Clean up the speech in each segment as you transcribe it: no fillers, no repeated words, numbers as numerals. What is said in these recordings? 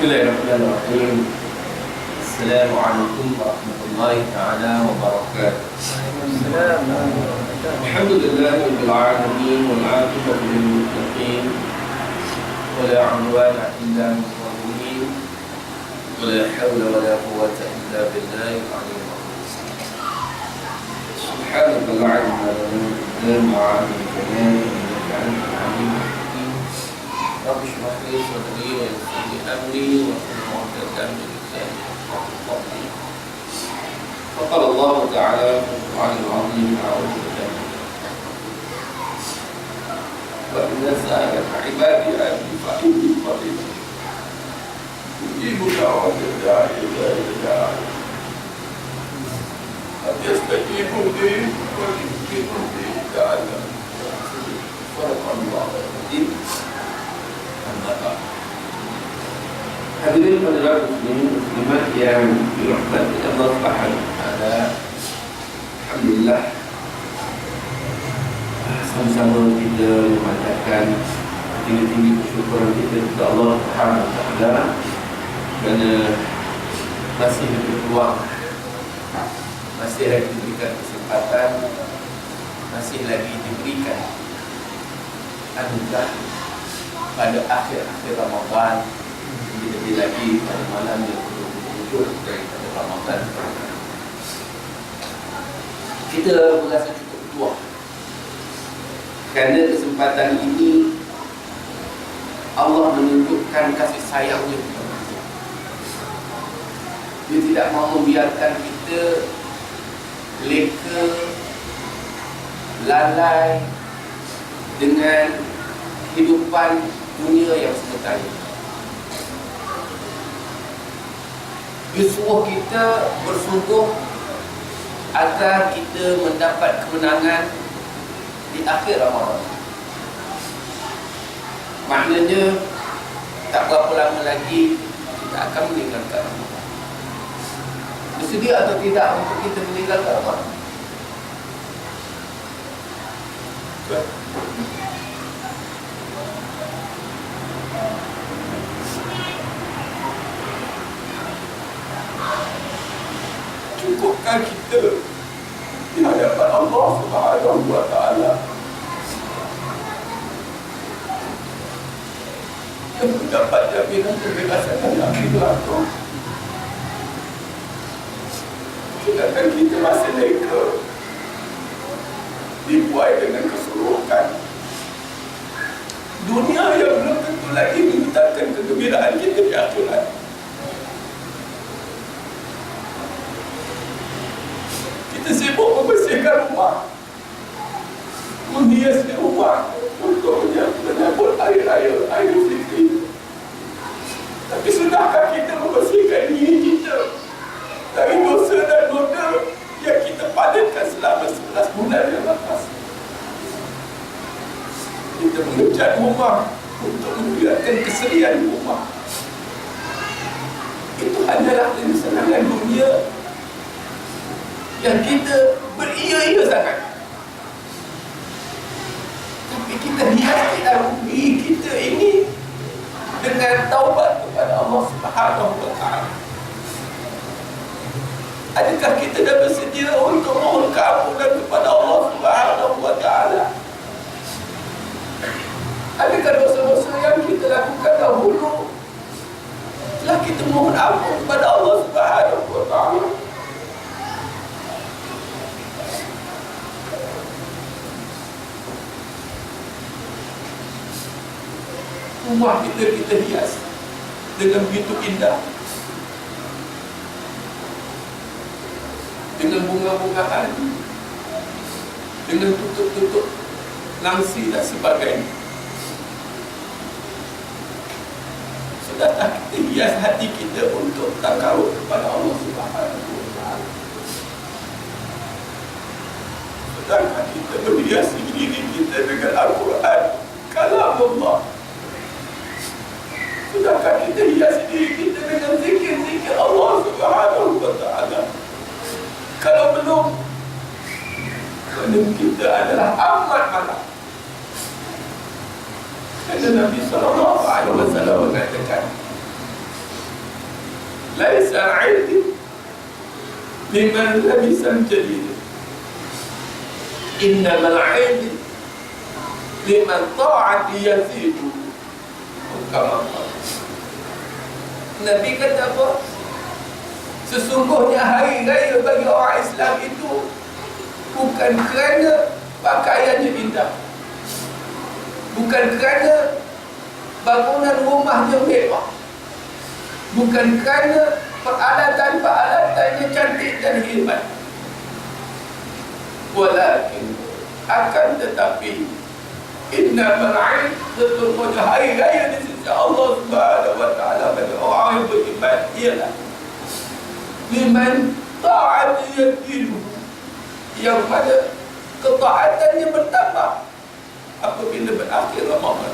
Bismillahirrahmanirrahim. Assalamualaikum warahmatullahi ta'ala wabarakatuh. Alhamdulillahirabbil alamin wal 'aqibatu lil muttaqin wa la 'udwana illa 'alal zalimin wa la hawla wa la quwwata illa billahil 'aliyyil 'azim. Subhanaka la 'ilma lana illa ma 'allamtana innaka antal 'alimul hakim. Rabbi shrah li sadri wa yassir li amri wa hlul 'uqdatam min lisani yafqahu qawli. Qala Allah Ta'ala fi al-Qur'anil 'azim a'udzu billahi wa idza sa'alaka 'ibadi 'anni fa inni qarib ujibu da'watad da'i idza da'an fastajibu li wa yuqimu li la'allahum yarshudun. Hadirin pendengar muslimat yang dirahmati Allah Subhanahu wa taala. Alhamdulillah, sama-sama kita memanjatkan tinggi-tinggi kesyukuran kita kepada Allah Subhanahu wa taala kerana masih berpeluang, masih lagi diberikan kesempatan, masih lagi diberikan anugerah pada akhir-akhir Ramadan, lebih lagi pada malam yang ke-27 daripada Ramadan. Kita merasa cukup bertuah kerana kesempatan ini Allah menunjukkan kasih sayangnya kepada kita. Dia tidak mahu membiarkan kita leka, lalai dengan kehidupan dunia yang sementara. Dia suruh kita bersungguh agar kita mendapat kemenangan di akhir Ramadan. Maknanya tak berapa lama lagi kita akan meninggalkan Ramadan. Bersedia atau tidak untuk kita meninggalkan Ramadan? Cukupkan kita di hadapan Allah Subhanahu wa taala yang mendapat jaminan kebebasan dari api neraka. Sedangkan kita masih leka, dibuai dengan keseluruhan dunia yang belum tentu lagi menyatakan kegembiraan kita di akhirat. Kita sibuk membersihkan rumah, menghiaskan rumah untuk menyambut hari raya Aidil Fitri. Tapi sudahkah kita membersihkan diri kita dari dosa dan noda yang kita padatkan selama 11 bulan yang lepas? Kita mengecat rumah untuk membiarkan kesedihan rumah. Itu hanyalah kesenangan dunia yang kita beria-ia sangat. Tapi kita hiasi rugi kita ini dengan taubat kepada Allah Subhanahu wa taala. Adakah kita dah bersedia untuk mohon keampunan kepada Allah Subhanahu wa taala? Adakah dosa-dosa yang kita lakukan dahulu telah kita mohon ampun kepada Allah Subhanahu wa taala? Rumah kita hias dengan begitu indah, dengan bunga-bungaan, dengan tutup-tutup langsi dan sebagainya. Sudahkah kita hias hati kita untuk takarut kepada Allah Subhanahu wa taala? Sudahkah kita berhiasi diri kita dengan Al-Quran, kalam Allah? Sudahkah kita hiasi diri kita dengan zikir-zikir Allah Subhanahu wa taala? Kalau belum, kerana kita adalah amat malam. Kerana Nabi SAW mengatakan, laisa al-'ilm liman labisa al-jadid, innamal 'ilm liman ta'ati yazidu. Nabi kata apa? Sesungguhnya hari raya bagi orang Islam itu bukan kerana pakaiannya indah, bukan kerana bangunan rumahnya mewah, bukan kerana peralatan-peralatannya cantik dan hebat, walakin akan tetapi innamal 'ilm, sesungguhnya hari raya di sisi Allah Subhanahu wa taala bagi orang yang beriman ialah liman ta'ati yadiru, yang mana ketaatannya bertambah apabila berakhir Ramadan.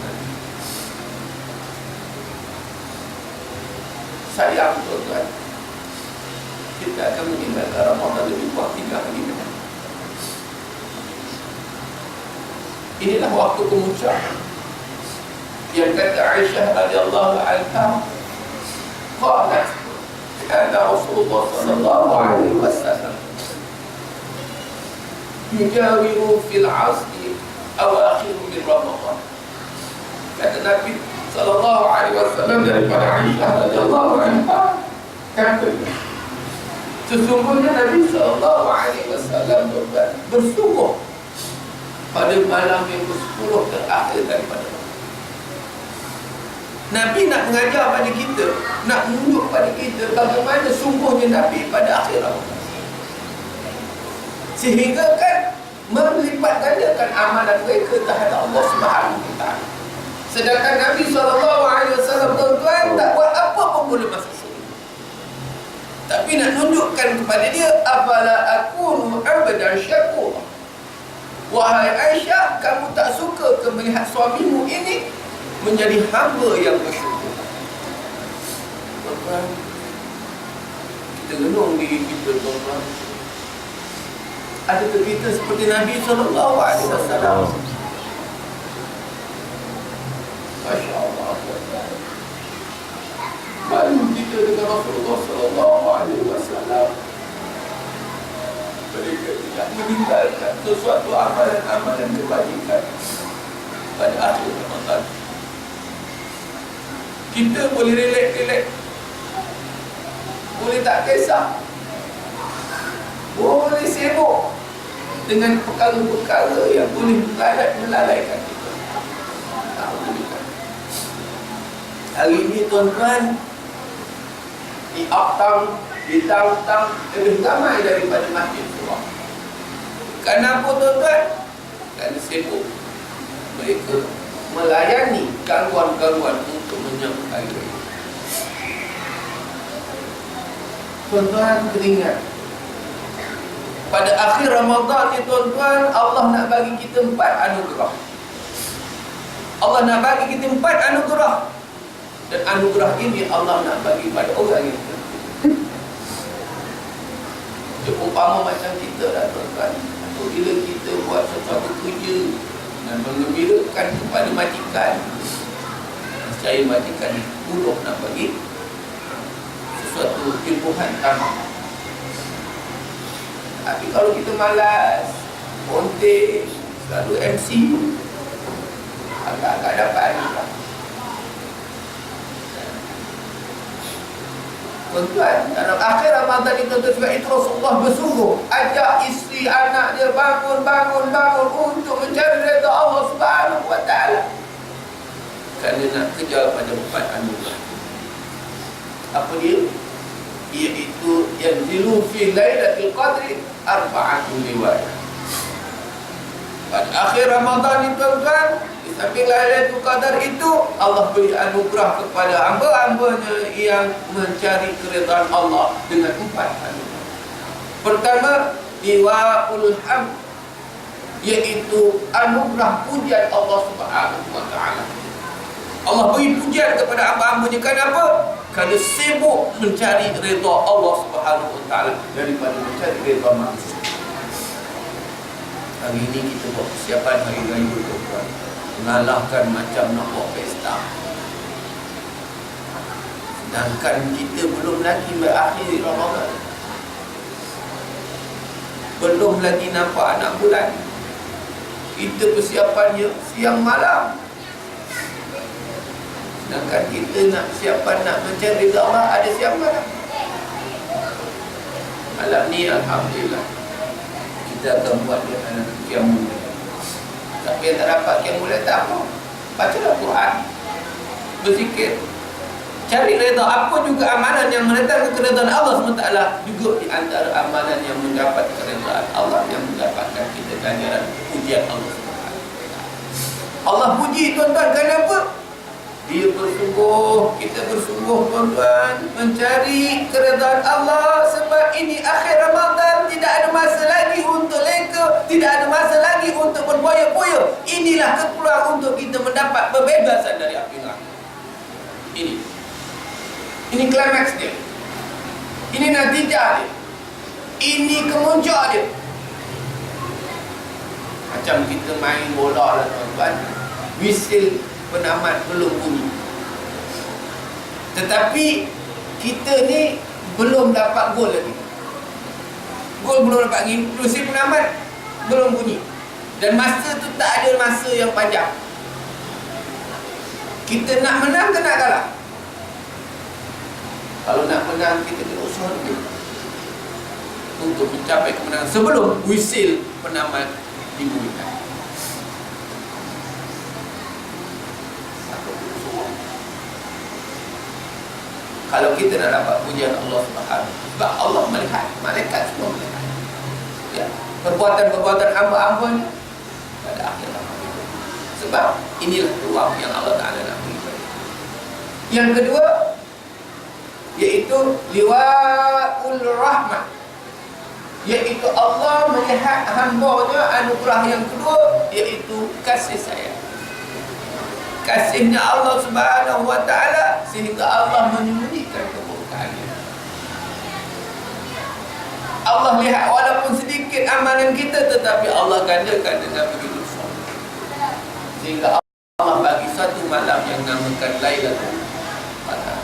Sayang tuan-tuan, kita akan meninggalkan Ramadan lebih kurang 3 hari. Inilah waktu kemuncak yang kata Aisyah radhiyallahu anha, qalat kana Rasulullah sallallahu alaihi wasallam yujawiru fil 'asri awakhir min Ramadan. Kata Nabi sallallahu alaihi wasallam daripada Aisyah radhiyallahu anha, kata sesungguhnya Nabi sallallahu alaihi wasallam bersungguh pada malam yang ke-10 terakhir daripada Ramadan. Nabi nak mengajar pada kita, nak menunjuk pada kita bagaimana sungguhnya Nabi pada akhir Ramadan, sehingga kan melipat gandakan amalan mereka terhadap Allah Subhanahu wa taala. Sedangkan Nabi SAW tuan-tuan tak buat apa pun boleh masuk syurga, tapi nak tunjukkan kepada dia, afala akunu abdan syakur, wahai Aisyah, kamu tak suka ke melihat suamimu ini menjadi hamba yang bersyukur? Tuan-tuan, kita renung diri kita tuan-tuan. Adakah kita seperti Nabi SAW? Masya Allah, malu kita dengan Rasulullah SAW. Mereka tidak meninggalkan sesuatu amalan-amalan kebajikan pada akhir Ramadan. Kita boleh relax-relax, boleh tak kisah, boleh sibuk dengan perkara-perkara yang boleh melalaikan kita. Hari ini tuan-tuan, di uptown, di downtown lebih ramai daripada masjid surah. Kenapa tuan-tuan? Kerana sibuk mereka melayani gangguan-gangguan untuk menyambut hari raya. Tuan-tuan teringat, pada akhir Ramadan ni tuan-tuan, Allah nak bagi kita 4 anugerah. Allah nak bagi kita 4 anugerah, dan anugerah ini Allah nak bagi pada orang yang tertentu. Dia umpama macam kita dah tuan-tuan, bila kita buat sesuatu kerja dan mengembirakan kepada majikan, saya majikan buruk nak bagi sesuatu timbuhan tamah. Tapi kalau kita malas, kontes, selalu MC, agak-agak dapat juga. Tuan-tuan, dalam akhir Ramadan itu, sebab itu Rasulullah bersungguh ajak isteri anak dia bangun untuk mencari redha Allah Subhanahu wa taala, kerana nak kejar pada 4 anugerah. Apa dia? Iaitu yanzilu fi lailatul qadri 4 riwayat. Pada akhir Ramadan itu tuan-tuan, di samping Lailatul Qadar itu, Allah beri anugerah kepada hamba-hambanya yang mencari keridhaan Allah dengan 4 anugerah. Pertama, liwa'ul hamd, iaitu anugerah pujian Allah Subhanahu wa taala. Allah beri pujian kepada hamba-hambanya. Kenapa? Kerana sibuk mencari redha Allah Subhanahu wa taala daripada mencari redha manusia. Hari ini kita buat persiapan hari raya tuan-tuan, mengalahkan macam nak buat pesta. Sedangkan kita belum lagi berakhir Ramadan, belum lagi nampak anak bulan. Kita persiapannya siang malam. Sedangkan kita nak siapan nak mencari ridha Allah ada siang malam. Malam ni alhamdulillah kita akan buat qiyamul lail. Tapi yang tak dapat qiyamul lail tak apa, bacalah Quran, berzikir, cari redha. Apa juga amalan yang mendatangkan keredaan Allah SWT, juga di antara amalan yang mendapat keredaan Allah, yang mendapatkan kita ganjaran pujian Allah SWT. Allah puji tuan-tuan kenapa? Dia bersungguh, kita bersungguh tuan-tuan mencari keredaan Allah. Sebab ini akhir Ramadan, tidak ada masa lagi untuk leka, tidak ada masa lagi untuk berboya-boya. Inilah keperluan untuk kita mendapat pembebasan dari api neraka. Ini klimaks dia. Ini natijah dia. Ini kemuncak dia. Macam kita main bola lah tuan-tuan, whistle penamat belum bunyi, tetapi kita ni belum dapat gol lagi. Gol belum dapat lagi, whistle penamat belum bunyi. Dan masa tu tak ada masa yang panjang. Kita nak menang ke nak kalah? Kalau nak menang, kita kena usaha dulu untuk mencapai kemenangan sebelum whistle penamat dibunyikan. Kalau kita nak dapat pujian Allah Subhanahu, sebab Allah melihat, malaikat semua melihat, ya, perbuatan-perbuatan hamba-hamba ni pada akhir zaman. Sebab inilah ruang yang Allah Ta'ala nak berikan. Yang kedua, iaitu liwa'ul rahmah, iaitu Allah melihat hamba-Nya. Anugerah yang kedua iaitu kasih sayang, kasihnya Allah Subhanahu wa Ta'ala, sehingga Allah menyembunyikan kemurkaannya. Allah lihat walaupun sedikit amalan kita, tetapi Allah gandakan dengan begitu besar, sehingga Allah bagi satu malam yang namakan Lailatul Qadar.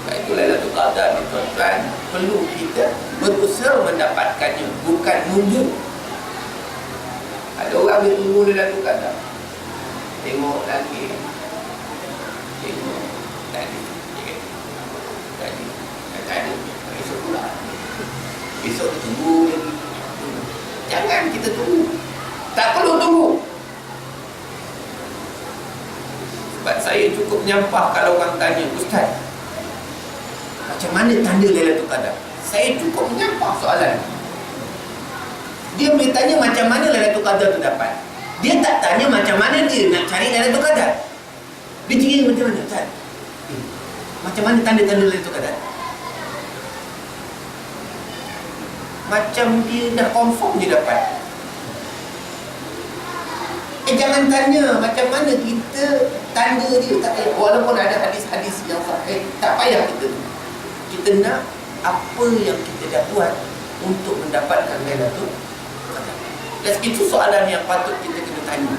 Itu Lailatul Qadar ni tuan-tuan, perlu kita berusaha mendapatkannya, bukan nunggu. Ada orang dia tunggu Lailatul Qadar, tengok lagi, tengok tadi, esok pula, esok tunggu lagi. Jangan kita tunggu, tak perlu tunggu. Sebab saya cukup nyampah kalau orang tanya, Ustaz, macam mana tanda Lailatul Qadar? Saya cukup menyampah soalan. Dia boleh tanya macam mana Lailatul Qadar tu dapat. Dia tak tanya macam mana dia nak cari Lailatul Qadar. Dia cakap macam mana, Ustaz? Macam mana tanda-tanda Lailatul Qadar? Macam dia dah confirm dia dapat. Jangan tanya macam mana kita tanda dia. Tak payah. Walaupun ada hadis-hadis yang sahih, tak payah kita. Kita nak apa yang kita dah buat untuk mendapatkan Lailatul Qadar. Dan itu soalan yang patut kita kena tanya.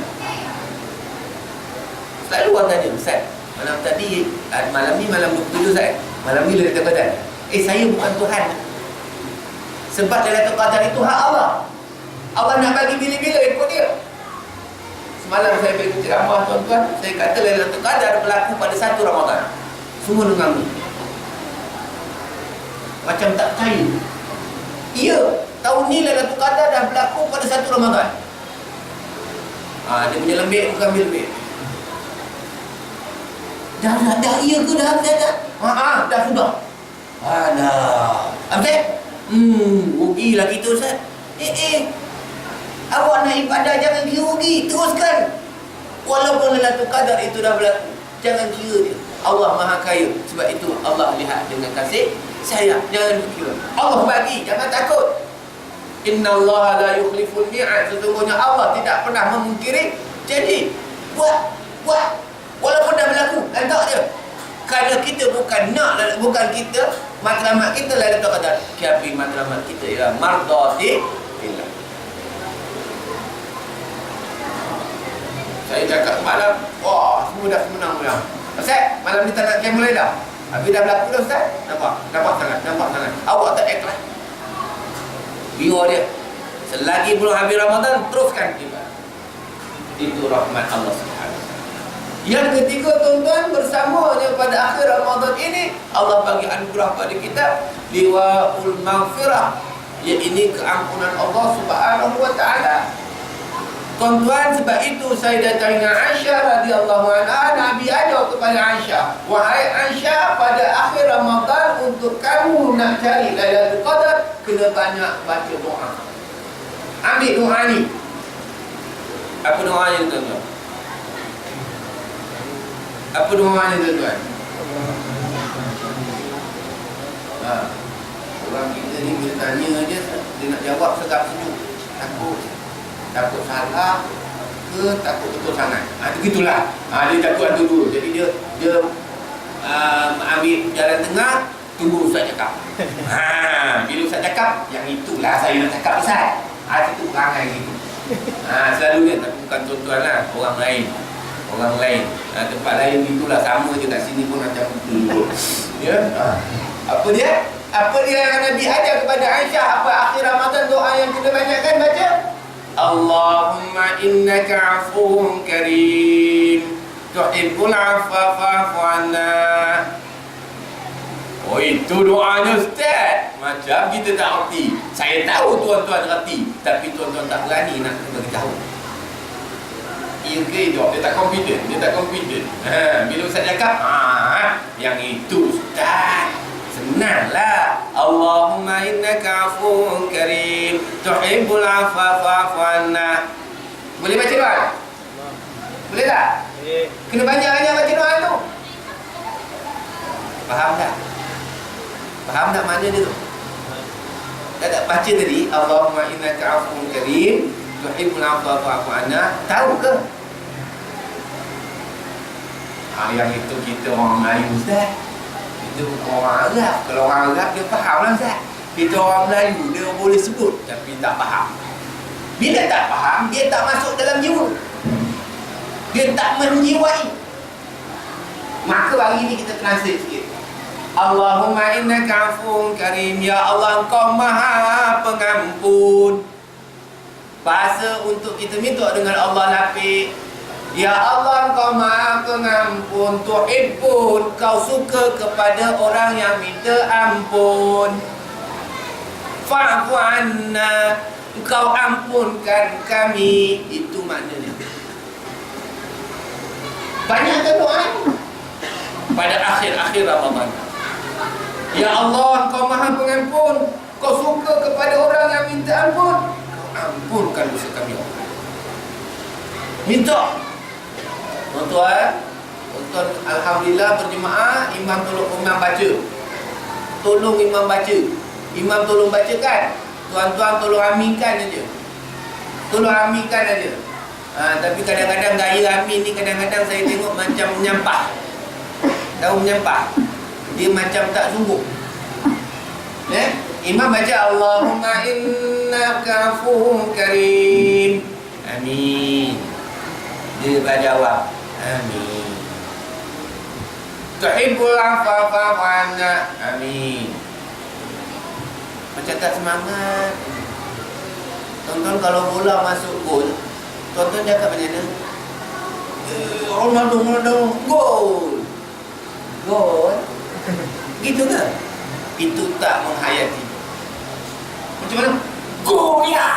Selalu orang tanya, Ustaz, malam tadi, malam ni malam 27 Ustaz, malam ni Lailatul Qadar. Saya bukan Tuhan. Sebab Lailatul Qadar itu hak Allah. Allah nak bagi bila-bila, ikut dia. Semalam saya bagi ceramah tuan-tuan, saya kata Lailatul Qadar berlaku pada 1 Ramadan. Semua dengar ni macam tak percaya. Ya, tahun ni Lailatul Qadar dah berlaku pada 1 Ramadan. Dia punya lembik bukan lembik. Dah, iya ke dah? Dah sudah. Alah. Ustaz? Rugilah kita, Ustaz. Awak nak ibadah jangan kira rugi, teruskan. Walaupun Lailatul Qadar itu dah berlaku, jangan kira dia. Allah Maha Kaya. Sebab itu Allah lihat dengan kasih sayang. Jangan kira. Allah bagi, jangan takut. Innallaha la yukhliful mi'ad. Sesungguhnya Allah tidak pernah memungkiri. Jadi buat walaupun dah berlaku, lantak dia. Kerana kita bukan kita matlamat kita Lailatul Qadar, tapi matlamat kita ialah mardhatillah. Saya cakap malam, semua dah menang. Ustaz, malam ni tak nak camp mulai dah. Habis dah berlaku dah Ustaz. Nampak sangat. Awak tak ikhlas. Biar dia. Selagi belum habis Ramadan, teruskan ibadah. Itu rahmat Allah Subhanahu. Yang ketiga tuan-tuan, bersamanya pada akhir Ramadan ini Allah bagi anugerah pada kita liwaul maghfirah, iaitu keampunan Allah Subhanahu wa taala. Tuan-tuan, sebab itu saya datang dengan Aisyah radhiyallahu anha. Nabi ajar kepada Aisyah, wahai Aisyah, pada akhir Ramadan untuk kamu nak cari Lailatul Qadar, kena banyak baca doa. Ambil doa ni. Apa doanya tuan-tuan? Apa doanya tuan-tuan? Orang kita ni bila tanya je, dia nak jawab segap sejuk. Takut salah ke takut betul sangat. Begitulah. Dia takut ada dua. Jadi dia ambil jalan tengah, tunggu Ustaz cakap. Bila Ustaz cakap, yang itulah saya nak cakap Ustaz. Itu perangai gitu. Selalunya, tapi bukan tuan-tuan lah, orang lain. Tempat lain itulah sama je, kat sini pun macam itu. Ya. Apa dia yang Nabi ajar kepada Aisyah? Apa akhir Ramadan doa yang kita banyakkan baca? Allahumma innaka afuwun karim tuhibbul afwa fa'fu anna. Oh, itu doanya Ustaz. Macam kita tak erti. Saya tahu tuan-tuan erti, tapi tuan-tuan tak berani nak beritahu. Dia tak confident. Bila Ustaz cakap, yang itu Ustaz, senanglah. Allahumma innaka afuwun karim tuhibbul afwa fa'fu anna. Boleh baca doa? Boleh tak? Kena banyak-banyak baca doa tu. Faham tak? Faham tak makna dia tu? Tak baca tadi, Allahumma innaka afuwun karim tuhibbul afwa fa'fu anna. Tahu ke? Yang itu kita orang Melayu Ustaz. Itu orang Arab. Kalau orang Arab dia faham lah Ustaz. Kita orang Melayu dia boleh sebut tapi tak faham. Bila tak faham, dia tak masuk dalam jiwa. Dia tak menjiwai. Maka hari ini kita translate sikit. Allahumma innaka afuwun karim. Ya Allah, Engkau Maha Pengampun. Bahasa untuk kita minta dengan Allah lapik. Ya Allah, Engkau Maha Pengampun. Tuhibbun, Kau suka kepada orang yang minta ampun. Fa'fu anna, Engkau ampunkan kami. Itu maknanya. Banyakkan doa pada akhir-akhir Ramadan. Ya Allah, Engkau Maha Pengampun. Kau suka kepada orang yang minta ampun. Kau ampunkan dosa kami. Minta. Tuan-tuan, alhamdulillah berjemaah, imam baca. Tolong imam baca. Imam tolong bacakan. Tuan-tuan tolong aminkan aja. Tapi kadang-kadang gaya amin ni kadang-kadang saya tengok macam menyampah. Tahu menyampah? Dia macam tak sungguh. Imam baca Allahumma innaka afuwun karim. Amin. Dia berjawab amin. Tuhibbul afwa fa'fu anna. Amin. Macam tak semangat. Tonton kalau bola masuk gol, tonton cakap macam mana? Ronaldo, gol. Gitu ke? Itu tak menghayati. Macam mana? Gol ya.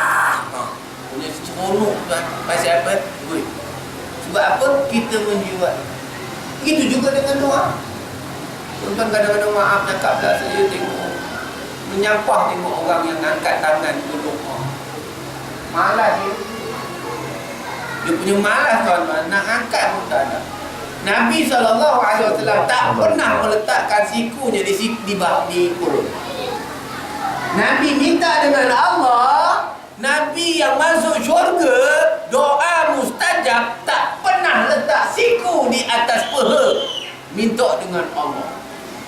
Punya seronok kan. Pasal apa? Gol. Sebab apa? Kita menjiwai. Begitu juga dengan doa. Tuan-tuan kadang-kadang maaf cakap lah, saya tengok menyampah tengok orang yang angkat tangan berdoa. Malas dia. Dia punya malas tuan-tuan, nak angkat pun tak ada. Nabi SAW tak pernah meletakkan sikunya di perut. Nabi minta dengan Allah. Nabi yang masuk syurga, doa mustajab, tak pernah letak siku di atas peha. Minta dengan Allah.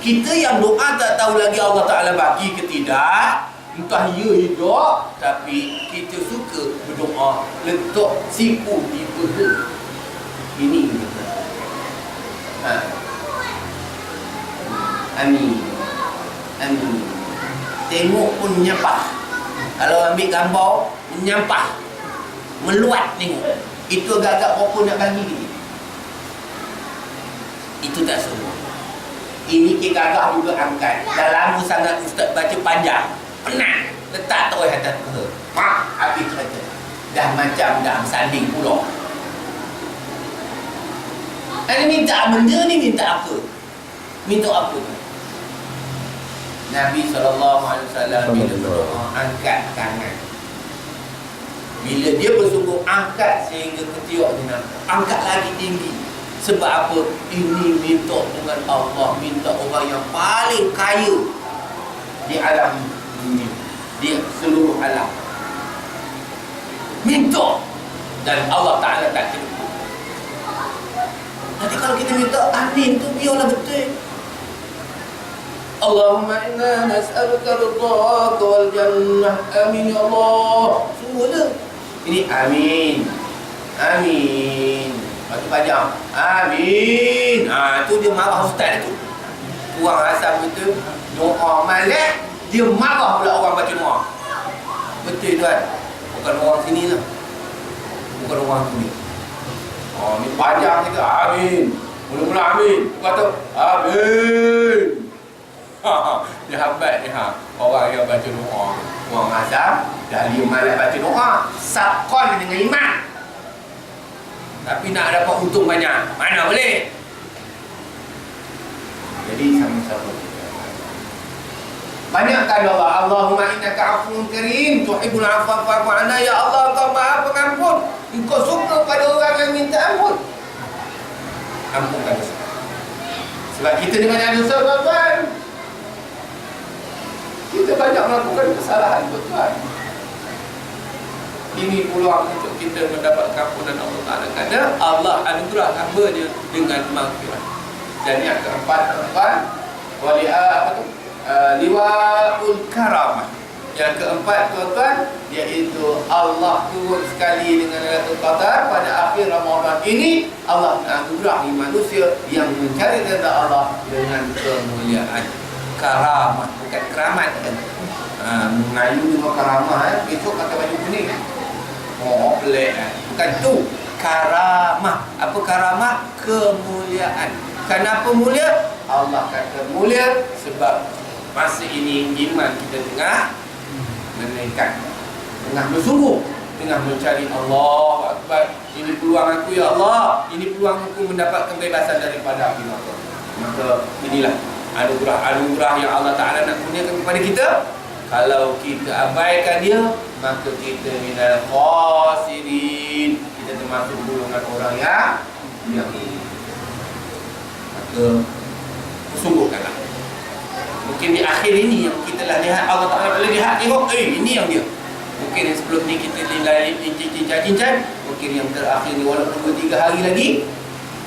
Kita yang doa tak tahu lagi Allah Ta'ala bagi ke tidak. Entah ya hidup, tapi kita suka berdoa letak siku di peha. Ini kita. Amin. Amin. Tengok pun menyampah. Kalau ambil gambar, menyampah, meluat tengok. Itu agak-agak berapa nak bagi dia. Itu tak semua. Ini kegagah juga angkat. Dah lama sangat ustaz baca panjang, penat, letak terus atas peha. Mak, habis cerita. Dah macam dah sanding pula. Ini minta benda ni minta apa? Minta apa? Nabi SAW bila berdoa angkat tangan. Bila dia bersungguh angkat sehingga ketiak dia nampak, angkat lagi tinggi. Sebab apa? Ini minta dengan Allah, minta orang yang paling kaya di alam dunia, di seluruh alam. Minta dan Allah Ta'ala tak terima. Nanti kalau kita minta amin tu biarlah betul. Allahumma inna nas'aluka ridhaka wal jannah. Amin ya Allah. Semua tu. Ini amin. Amin. Bagi panjang. Amin. Tu dia marah ustaz tu. Kurang asam betul. Doa malik, dia marah pula orang baca doa. Betul tuan. Bukan orang sini lah. Bukan orang sini. Ni panjang kita. Amin. Mula-mula amin. Kata amin. Dia hambat ni orang yang baca doa. Orang asam dah dia malas baca doa, sakon dengan iman. Tapi nak dapat untung banyak, mana boleh? Jadi sama-sama kita banyakkan doa. Allahumma innaka afuwun karim tuhibbul afwa fa'fu 'anna. Ya Allah, Engkau Maha Pengampun, Engkau suka pada orang yang minta ampun. Ampunkan dosa. Sebab kita dengan ada dosa, tuan-tuan, kita banyak melakukan kesalahan, tuan-tuan. Ini peluang untuk kita mendapat keampunan Allah Ta'ala, kerana Allah anugerah hamba-Nya dengan maghfirah. Dan yang keempat, tuan-tuan, liwa'ul karamah. Yang keempat, tuan-tuan, iaitu Allah turun sekali dengan Lailatul Qadar pada akhir Ramadan ini. Allah menganugerahi manusia yang mencari redha Allah dengan kemuliaan. Karamah, bukan keramat kan? Melayu juga karamah. Besok kata baju kuning. Pelik kan? Bukan tu. Karamah. Apa karamah? Kemuliaan. Kenapa mulia? Allah kata mulia sebab masa ini iman kita tengah meningkat, tengah bersungguh, tengah mencari Allah Akbar. Ini peluang aku ya Allah. Ini peluang aku mendapatkan kebebasan daripada api neraka. Maka inilah anugerah yang Allah Ta'ala nak kurniakan kepada kita. Kalau kita abaikan dia, maka kita minal khasirin. Kita termasuk golongan orang yang maka bersungguhkanlah. Mungkin di akhir ini yang kita lah lihat, Allah Ta'ala boleh lihat, tengok, ini yang dia. Mungkin yang sebelum ni kita nilai cincang-cincang, mungkin yang terakhir ni walaupun 2-3 hari lagi,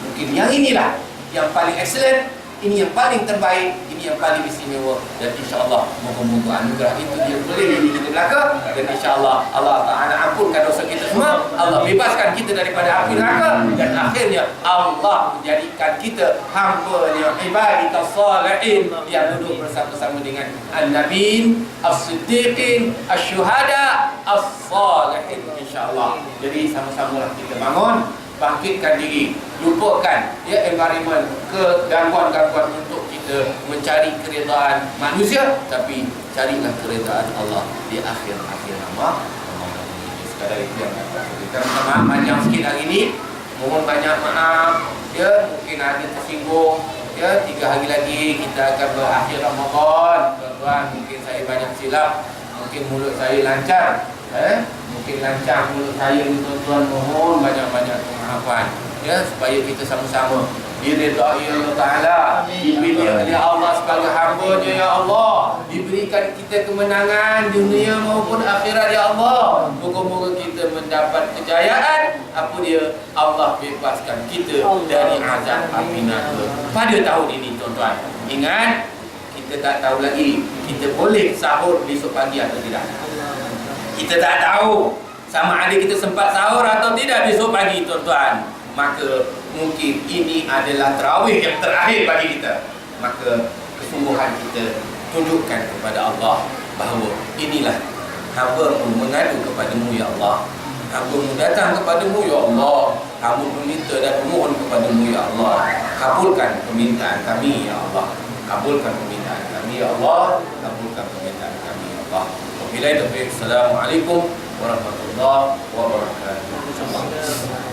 mungkin yang inilah yang paling excellent. Ini yang paling terbaik, ini yang paling istimewa. Dan insyaAllah moga-moga anugerah itu dia boleh jadi kita belaka. Dan insyaAllah Allah Ta'ala ampunkan dosa kita semua. Allah bebaskan kita daripada api neraka. Dan akhirnya Allah menjadikan kita hamba-Nya ibaditas salihin yang duduk bersama-sama dengan An-Nabiin, As-Siddiqin, Asy-Syuhada, As-Salihin, insyaAllah. Jadi sama-samalah kita bangun, bangkitkan diri, lupakan environment, kegangguan-gangguan untuk kita mencari keredaan manusia, tapi carilah keredaan Allah di akhir-akhir Ramadan ini. Sekadar itu yang kita minta maaf panjang sikit hari ini. Mohon banyak maaf mungkin ada tersinggung 3 hari lagi kita akan berakhir Ramadan, tuan-tuan. Mungkin saya banyak silap, mungkin mulut saya lancar, mungkin lancar mulut saya ni, tuan-tuan. Mohon banyak-banyak kemaafan supaya kita sama-sama diridai Allah Ta'ala, dipilih oleh Allah sebagai hamba-Nya ya Allah, diberikan kita kemenangan dunia maupun akhirat ya Allah. Moga-moga kita mendapat kejayaan. Apa dia? Allah bebaskan kita dari azab api neraka pada tahun ini, tuan-tuan. Ingat, kita tak tahu lagi kita boleh sahur besok pagi atau tidak. Kita tak tahu sama ada kita sempat sahur atau tidak besok pagi, tuan-tuan. Maka mungkin ini adalah tarawih yang terakhir bagi kita. Maka kesungguhan kita tunjukkan kepada Allah bahawa inilah hamba pun mengadu kepadamu ya Allah, hamba pun datang kepadamu ya Allah, hamba pun minta dan memohon kepadamu ya Allah. Kabulkan permintaan kami ya Allah, kabulkan permintaan kami ya Allah, kabulkan permintaan kami ya Allah. Wabillahi taufiq. Assalamualaikum warahmatullahi wabarakatuh.